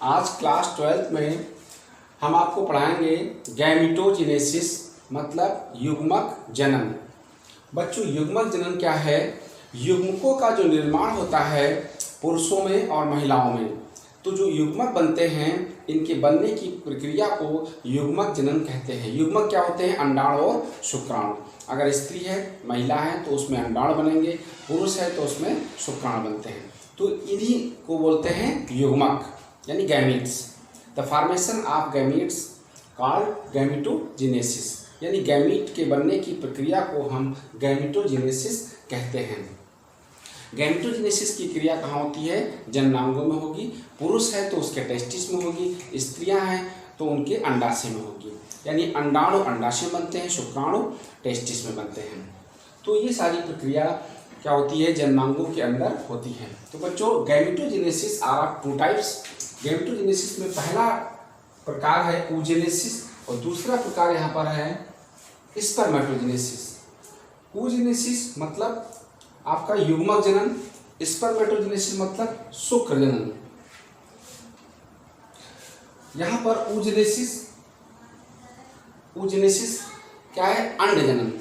आज class 12th में हम आपको पढ़ाएंगे गैमेटोजेनेसिस मतलब युग्मक जनन। बच्चों, युग्मक जनन क्या है? युग्मकों का जो निर्माण होता है पुरुषों में और महिलाओं में, तो जो युग्मक बनते हैं इनके बनने की प्रक्रिया को युग्मक जनन कहते हैं। युग्मक क्या होते हैं? अंडाणु और शुक्राणु। अगर स्त्री है, महिला है तो उसमें अंडाणु बनेंगे, पुरुष है तो उसमें शुक्राणु बनते हैं। तो इन्हीं को बोलते हैं युग्मक यानी gametes. The formation of gametes called gametogenesis, यानी गैमीट के बनने की प्रक्रिया को हम गैमेटोजेनेसिस कहते हैं। गैमेटोजेनेसिस की क्रिया कहाँ होती है? जननांगों में होगी। पुरुष है तो उसके टेस्टिस में होगी, स्त्रियां हैं तो उनके अंडाशय में होगी। यानी अंडाणु अंडाशय बनते हैं, शुक्राणु टेस्टिस में बनते हैं। तो ये सारी प्रक्रिया क्या होती है? जननांगों के अंदर होती है। तो बच्चों, gametogenesis are of two types. Gametogenesis में पहला प्रकार है oogenesis और दूसरा प्रकार यहाँ पर है स्पर्मेटोजेनेसिस। oogenesis मतलब आपका युग्मक जनन, स्पर्मेटोजेनेसिस मतलब शुक्र जनन। यहाँ पर oogenesis क्या है? अंड जनन।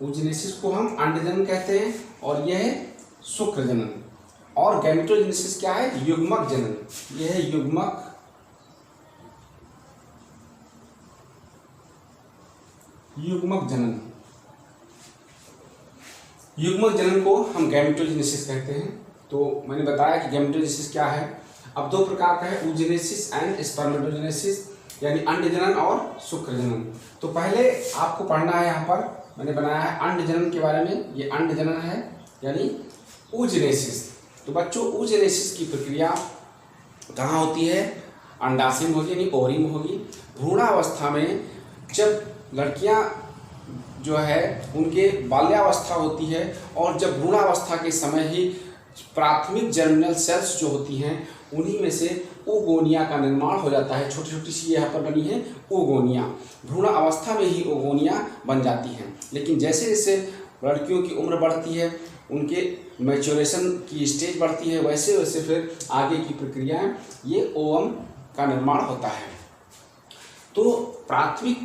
oogenesis को हम अंड जनन कहते हैं और यह है शुक्र जनन। और गैमेटोजेनेसिस क्या है? युग्मक जनन। यह है युग्मक जनन। युग्मक जनन को हम गैमेटोजेनेसिस कहते हैं। तो मैंने बताया कि गैमेटोजेनेसिस क्या है। अब दो प्रकार का है, oogenesis एंड स्पर्मेटोजेनेसिस, यानी अंड जनन और शुक्र जनन। तो पहले आपको पढ़ना है, यहाँ पर मैंने बनाया है अंड जनन के बारे में। ये अंड जनन है यानी oogenesis। तो बच्चों, oogenesis की प्रक्रिया कहाँ होती है? अंडाशय में होगी यानी ओवरी में होगी। भ्रूणावस्था में जब लड़कियां जो है उनके बाल्यावस्था होती है और जब भ्रूणावस्था के समय ही प्राथमिक जर्मिनल सेल्स जो होती हैं उन्हीं में से ओगोनिया का निर्माण हो जाता है। छोटी छोटी सी यहाँ पर बनी है ओगोनिया। भ्रूण अवस्था में ही ओगोनिया बन जाती हैं, लेकिन जैसे जैसे लड़कियों की उम्र बढ़ती है, उनके मैच्योरेशन की स्टेज बढ़ती है, वैसे वैसे फिर आगे की प्रक्रियाएं ये ओवम का निर्माण होता है। तो प्राथमिक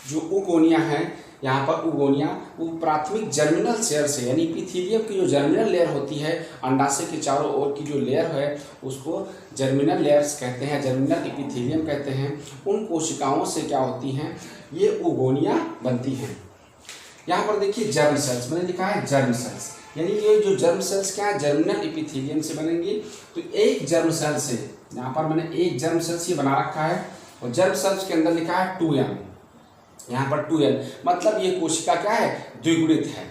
जो ओगोनिया है, यहाँ पर ओगोनिया वो प्राथमिक जर्मिनल लेयर से, यानी एपिथेलियम की जो जर्मिनल लेयर होती है, अंडाशय के चारों ओर की जो लेयर है उसको जर्मिनल लेयर्स कहते हैं, जर्मिनल एपिथेलियम कहते हैं। उन कोशिकाओं से क्या होती हैं? ये ओगोनिया बनती हैं। यहाँ पर देखिए जर्म सेल्स, मैंने लिखा है जर्म सेल्स, यानी ये जो जर्म सेल्स क्या है? जर्मिनल एपिथेलियम से बनेंगी। तो एक जर्म सेल से, यहाँ पर मैंने एक जर्म सेल्स ये बना रखा है और जर्म सेल्स के अंदर लिखा है 2n। यहाँ पर 2n मतलब ये कोशिका क्या है? द्विगुणित है।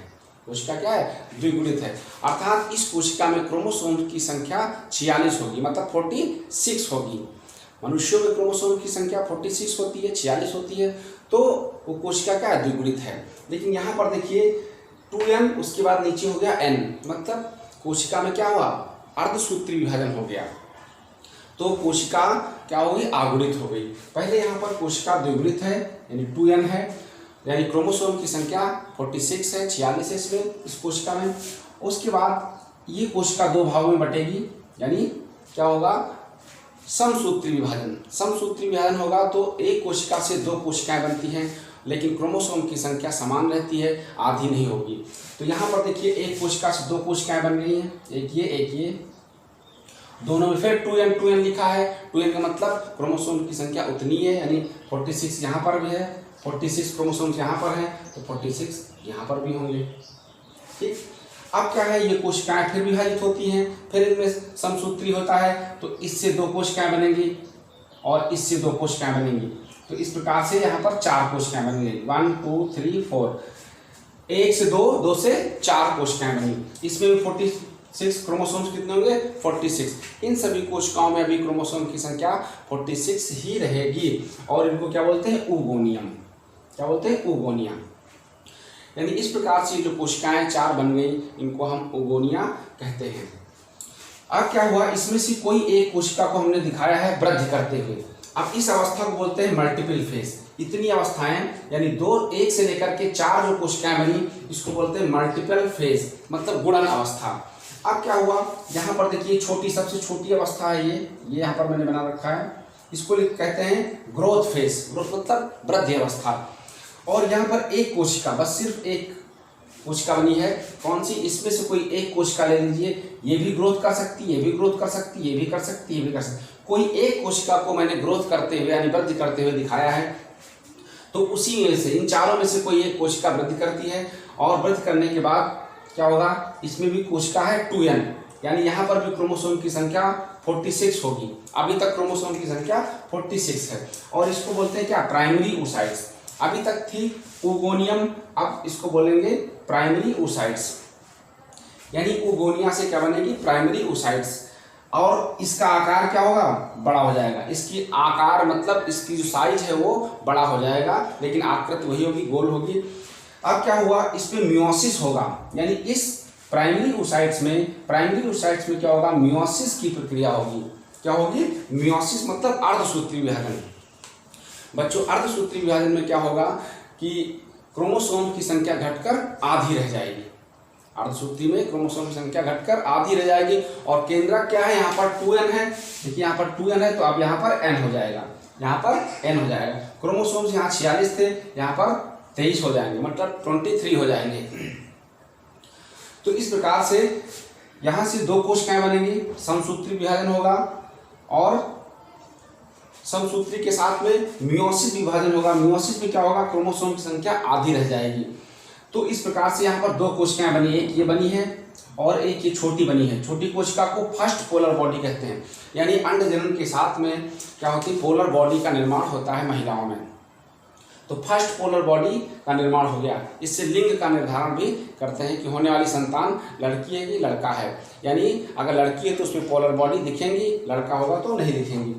कोशिका क्या है? द्विगुणित है। अर्थात इस कोशिका में क्रोमोसोम की संख्या 46 होगी, मतलब 46 होगी। मनुष्यों में क्रोमोसोम की संख्या 46 होती है, 46 होती है, तो वो कोशिका क्या है? द्विगुणित है। लेकिन यहाँ पर देखिए 2n, उसके बाद नीचे हो गया n, मतलब कोशिका में क्या हुआ? अर्धसूत्री विभाजन हो गया। तो कोशिका क्या हो गई? आगुणित हो गई। पहले यहाँ पर कोशिका द्विगुणित है यानी 2n है, यानी क्रोमोसोम की संख्या 46 है, 46 है इसमें इस कोशिका में। उसके बाद ये कोशिका दो भागों में बटेगी, यानी क्या होगा? समसूत्री विभाजन। समसूत्री विभाजन होगा तो एक कोशिका से दो कोशिकाएं बनती हैं, लेकिन क्रोमोसोम की संख्या समान रहती है, आधी नहीं होगी। तो यहाँ पर देखिए एक कोशिका से दो कोशिकाएं बन गई हैं, एक ये, दोनों में फिर 2n लिखा है। 2n का मतलब क्रोमोसोम की संख्या उतनी है, यानी 46 यहाँ पर भी है, 46 क्रोमोसोम्स यहाँ पर हैं तो 46 यहाँ पर भी होंगे। ठीक, अब क्या है? ये कोशिकाएं फिर विभाजित होती हैं, फिर इनमें समसूत्री होता है, तो इससे दो कोशिकाएं बनेंगी और इससे दो कोशिकाएं बनेंगी। तो इस प्रकार से यहाँ पर 4 कोशिकाएं बनेंगी। 1 2 3 4, 1 से 2, 2 से 4 कोशिकाएं बनेंगी। इसमें भी 46 क्रोमोसोम्स कितने होंगे? 46। इन सभी कोशिकाओं में अभी क्रोमोसोम की संख्या 46 ही रहेगी और इनको क्या बोलते हैं? ओगोनियम। क्या बोलते हैं? ओगोनिया। यानी इस प्रकार से जो कोशिकाएं 4 बन गई, इनको हम ओगोनिया कहते हैं। अब क्या हुआ? इसमें से कोई एक कोशिका को हमने दिखाया है वृद्धि करते हुए। अब इस अवस्था को बोलते हैं मल्टीपल फेज। इतनी अवस्थाएं यानी 1 से लेकर के 4 जो कोशिकाएं बनी, इसको बोलते हैं मल्टीपल फेज, मतलब गुणन अवस्था। अब क्या हुआ, यहाँ पर देखिए छोटी सबसे छोटी अवस्था है ये यहाँ पर मैंने बना रखा है, इसको कहते हैं ग्रोथ फेज। ग्रोथ मतलब वृद्धि अवस्था। और यहाँ पर एक कोशिका, बस सिर्फ एक कोशिका बनी है, कौन सी, इसमें से कोई एक कोशिका ले लीजिए, ये भी ग्रोथ कर सकती है, ये भी ग्रोथ कर सकती है, ये भी कर सकती है, ये भी कर सकती है। कोई एक कोशिका को मैंने ग्रोथ करते हुए यानी वृद्धि करते हुए दिखाया है, तो उसी में से इन चारों में से कोई एक कोशिका वृद्धि करती है, और वृद्धि करने के बाद क्या होगा, इसमें भी कोशिका है 2n, यानी यहाँ पर भी क्रोमोसोम की संख्या 46 होगी। अभी तक क्रोमोसोम की संख्या 46 है, और इसको बोलते हैं क्या, प्राइमरी oocytes। अभी तक थी oogonia, अब इसको बोलेंगे प्राइमरी oocytes, यानी oogonia से क्या बनेगी, प्राइमरी oocytes। और इसका आकार क्या होगा, बड़ा हो जाएगा। इसकी आकार मतलब इसकी जो साइज है वो बड़ा हो जाएगा, लेकिन आकृति वही होगी, गोल होगी। अब क्या हुआ, इसमें मियोसिस होगा, यानी इस प्राइमरी oocytes में क्या होगा, मियोसिस की प्रक्रिया होगी। क्या होगी, मियोसिस मतलब अर्धसूत्री विभाजन। बच्चों अर्धसूत्री विभाजन में क्या होगा कि क्रोमोसोम की संख्या घटकर आधी रह जाएगी। अर्धसूत्री में क्रोमोसोम की संख्या घटकर आधी रह जाएगी, और केंद्रक क्या है, यहाँ पर 2n है। देखिए यहाँ पर 2n है, तो अब यहाँ पर n हो जाएगा, यहाँ पर n हो जाएगा। क्रोमोसोम्स यहाँ 46 थे, यहाँ पर 23 हो जाएंगे, मतलब 23 हो जाएंगे। तो इस प्रकार से यहाँ से दो कोशिकाएं बनेंगी, समसूत्री विभाजन होगा, और समसूत्री के साथ में मियोसिस विभाजन होगा। मियोसिस में क्या होगा, क्रोमोसोम की संख्या आधी रह जाएगी। तो इस प्रकार से यहाँ पर दो कोशिकाएं बनी, एक ये बनी है और एक ये छोटी बनी है। छोटी कोशिका को फर्स्ट पोलर बॉडी कहते हैं, यानी अंड जनन के साथ में क्या होती है, पोलर बॉडी का निर्माण होता है महिलाओं में। तो फर्स्ट पोलर बॉडी का निर्माण हो गया। इससे लिंग का निर्धारण भी करते हैं कि होने वाली संतान लड़की है कि लड़का है, यानी अगर लड़की है तो उसमें पोलर बॉडी दिखेंगी, लड़का होगा तो नहीं दिखेंगी।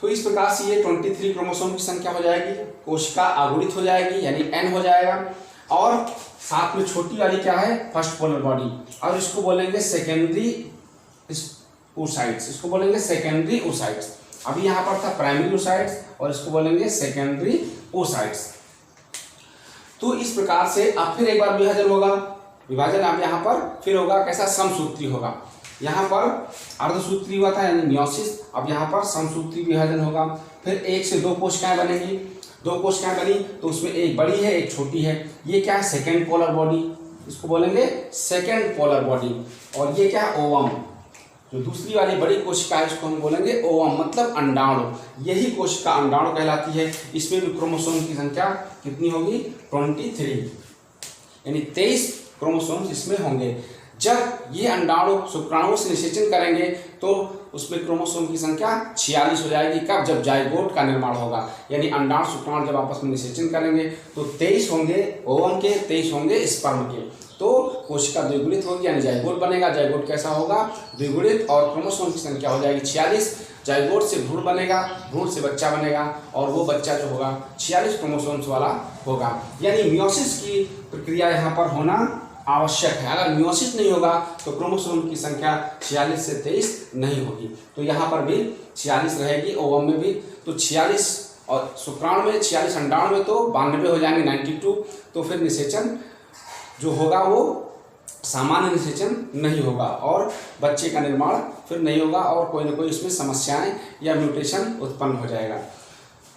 तो इस प्रकार से ये 23 क्रोमोसोम की संख्या हो जाएगी, कोशिका अगुणित हो जाएगी, यानी n हो जाएगा, और साथ में छोटी वाली क्या है, फर्स्ट पोलर बॉडी, और इसको बोलेंगे सेकेंडरी oocytes, इसको बोलेंगे सेकेंडरी oocytes। अभी यहाँ पर था प्राइमरी oocytes, और इसको बोलेंगे सेकेंडरी oocytes। तो इस प्रकार से अब फिर एक बार विभाजन होगा। विभाजन अब यहाँ पर फिर होगा कैसा, समसूत्री होगा। यहाँ पर अर्धसूत्री हुआ था यानी मियोसिस, अब यहाँ पर समसूत्री विभाजन होगा। फिर एक से दो कोशिकाएं बनेंगी, दो कोशिकाएं बनी तो उसमें एक बड़ी है एक छोटी है। ये क्या है, सेकेंड पोलर बॉडी, इसको बोलेंगे सेकेंड पोलर बॉडी। और ये क्या है, ओवम, जो दूसरी वाली बड़ी कोशिका है इसको हम बोलेंगे ओवम, मतलब अंडाणु। यही कोशिका अंडाणु कहलाती है। इसमें भी क्रोमोसोम की संख्या कितनी होगी, 23, यानी 23 क्रोमोसोम्स इसमें होंगे। जब ये अंडाणु शुक्राणुओं से निषेचन करेंगे तो उसमें क्रोमोसोम की संख्या 46 हो जाएगी। कब, जब जाइगोट का निर्माण होगा, यानी अंडाणु शुक्राणु जब आपस में निषेचन करेंगे तो 23 होंगे ओवम के, 23 होंगे स्पर्म के। तो कोशिका द्विगुणित होगी यानी जाइगोट बनेगा। जाइगोट कैसा होगा, द्विगुणित, और क्रोमोसोम की संख्या हो जाएगी 46। जाइगोट से भ्रूण बनेगा, भ्रूण से बच्चा बनेगा, और वो बच्चा जो होगा 46 क्रोमोसोम्स वाला होगा। यानी मियोसिस की प्रक्रिया यहाँ पर होना आवश्यक है। अगर मियोसिस नहीं होगा तो क्रोमोसोम की संख्या 46 से 23 नहीं होगी। तो यहाँ पर भी 46 रहेगी, ओवम में भी तो 46, और शुक्राणु में 46, अंडाणु में तो 92 हो जाएंगे, 92। तो फिर निषेचन जो होगा वो सामान्य निषेचन नहीं होगा, और बच्चे का निर्माण फिर नहीं होगा, और कोई ना कोई इसमें समस्याएं या म्यूटेशन उत्पन्न हो जाएगा।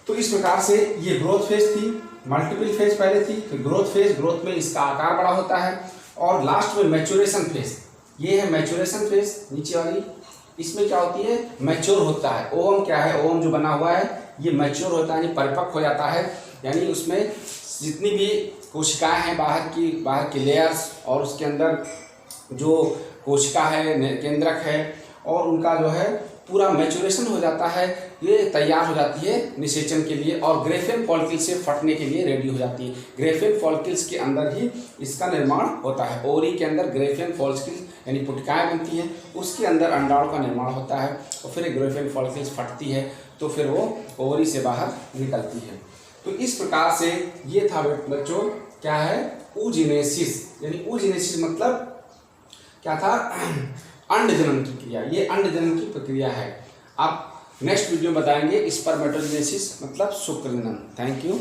तो इस प्रकार से ये ग्रोथ फेज थी, मल्टीपल फेज पहले थी, फिर ग्रोथ फेज, ग्रोथ में इसका आकार बड़ा होता है, और लास्ट में मैच्योरेशन फेज। ये है मैच्योरेशन फेज नीचे वाली, इसमें क्या होती है, मैच्योर होता है। ओवम क्या है, ओवम जो बना हुआ है ये मैच्योर होता है, यानी परिपक्व हो जाता है, यानी उसमें जितनी भी कोशिकाएं हैं बाहर की लेयर्स, और उसके अंदर जो कोशिका है, केंद्रक है, और उनका जो है पूरा मैच्योरेशन हो जाता है, ये तैयार हो जाती है निषेचन के लिए, और ग्रेफेन फॉलिकल से फटने के लिए रेडी हो जाती है। ग्रेफेन फॉलिकल्स के अंदर ही इसका निर्माण होता है। ओवरी के अंदर ग्रेफेन फॉलिकल यानी पुटिकाएँ बनती हैं, उसके अंदर अंडाणु का निर्माण होता है, और फिर ग्रेफेन फॉलिकल्स फटती है तो फिर वो ओवरी से बाहर निकलती है। तो इस प्रकार से ये था बच्चों, क्या है, oogenesis, यानी oogenesis मतलब क्या था, अंड जनन की क्रिया। ये अंड जनन की प्रक्रिया है। आप नेक्स्ट वीडियो में बताएंगे स्पर्मेटोजेनेसिस मतलब शुक्र जनन। Thank you.